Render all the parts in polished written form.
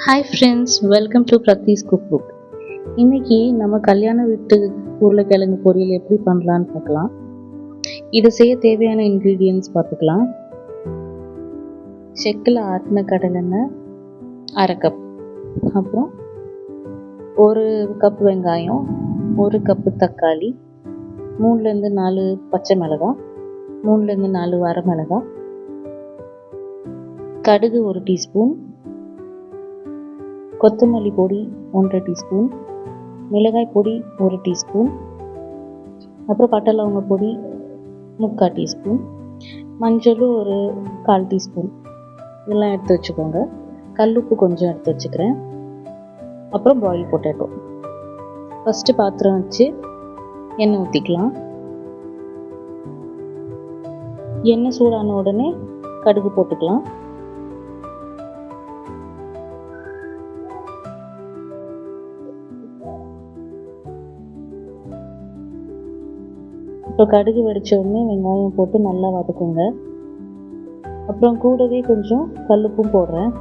Hi friends, welcome to Pradeesh cook book. இன்றைக்கி நம்ம கல்யாண வீட்டு உருளைக்கிழங்கு பொரியல் எப்படி பண்ணலான்னு பார்க்கலாம். இதை செய்ய தேவையான இன்க்ரீடியன்ட்ஸ் பார்த்துக்கலாம். செக்கில் ஆட்டின கடலெண்ணெய் 1/2 கப், அப்புறம் 1 கப் வெங்காயம், 1 கப்பு தக்காளி, 3லேருந்து 4 பச்சை மிளகாய், 3லேருந்து 4 வரமிளகாய், கடுகு 1 டீஸ்பூன், கொத்தமல்லி பொடி 1/2 டீஸ்பூன், மிளகாய் பொடி 1 டீஸ்பூன், அப்புறம் பட்டை லவங்க பொடி 3/4 டீஸ்பூன், மஞ்சள் ஒரு 1/4 டீஸ்பூன் இதெல்லாம் எடுத்து வச்சுக்கோங்க. கல்லுப்பு கொஞ்சம் எடுத்து வச்சுக்கிறேன். அப்புறம் பாயில் பொட்டேட்டோ. ஃபஸ்ட்டு பாத்திரம் வச்சு எண்ணெய் ஊற்றிக்கலாம். எண்ணெய் சூடான உடனே கடுகு போட்டுக்கலாம். இப்போ கடுகு வெடிச்ச உடனே வெங்காயம் போட்டு நல்லா வதக்குங்க. அப்புறம் கூடவே கொஞ்சம் கல்லுப்பும் போடுறேன்.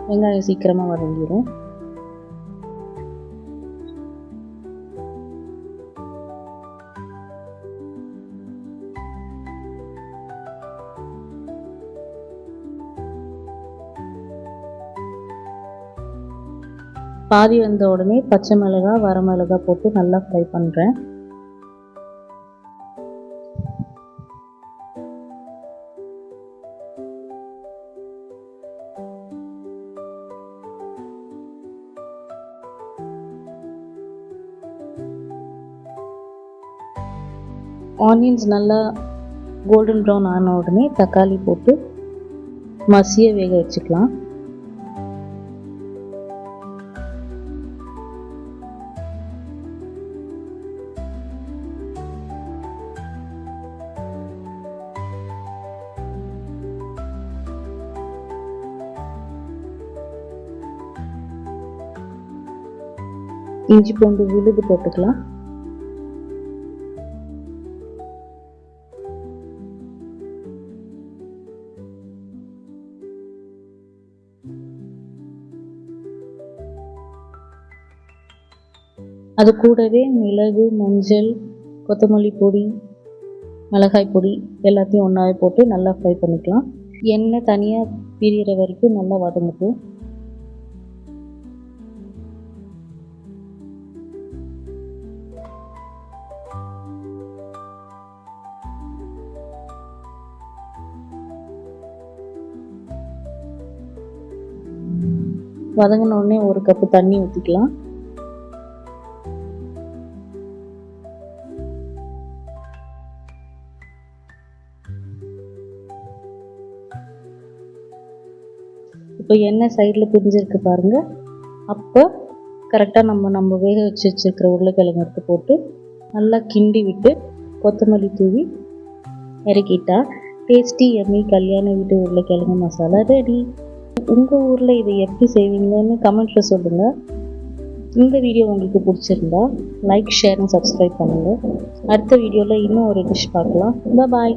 வெங்காயம் சீக்கிரமாக வதங்கிடும். பாதி வந்த உடனே பச்சை மிளகாய் வரமிளகாய் போட்டு நல்லா ஃப்ரை பண்ணுறேன். ஆனியன்ஸ் நல்லா கோல்டன் ப்ரௌன் ஆன உடனே தக்காளி போட்டு மசிய வேக வச்சுக்கலாம். இஞ்சி பூண்டு விழுது போட்டுக்கலாம். அது கூடவே மிளகு, மஞ்சள், கொத்தமல்லி பொடி, மிளகாய் பொடி எல்லாத்தையும் ஒன்றாவே போட்டு நல்லா ஃப்ரை பண்ணிக்கலாம். எண்ணெய் தனியாக பிரிகிற வரைக்கும் நல்லா வதங்கட்டும். வதங்கின உடனே 1 கப்பு தண்ணி ஊற்றிக்கலாம். இப்போ எண்ணெய் சைடில் பிரிஞ்சிருக்கு பாருங்கள். அப்போ கரெக்டாக நம்ம வேக வச்சுருக்கிற உருளைக்கிழங்கு எடுத்து போட்டு நல்லா கிண்டி விட்டு கொத்தமல்லி தூவி இறக்கிட்டா டேஸ்டி எம்மி கல்யாண வீட்டு உருளைக்கிழங்கு மசாலா ரெடி. உங்கள் ஊரில் இதை எப்படி செய்வீங்கன்னு கமெண்ட்டில் சொல்லுங்கள். இந்த வீடியோ உங்களுக்கு பிடிச்சிருந்தா லைக், ஷேர் அண்ட் சப்ஸ்கிரைப் பண்ணுங்கள். அடுத்த வீடியோவில் இன்னும் ஒரு டிஷ் பார்க்கலாம். பாய்.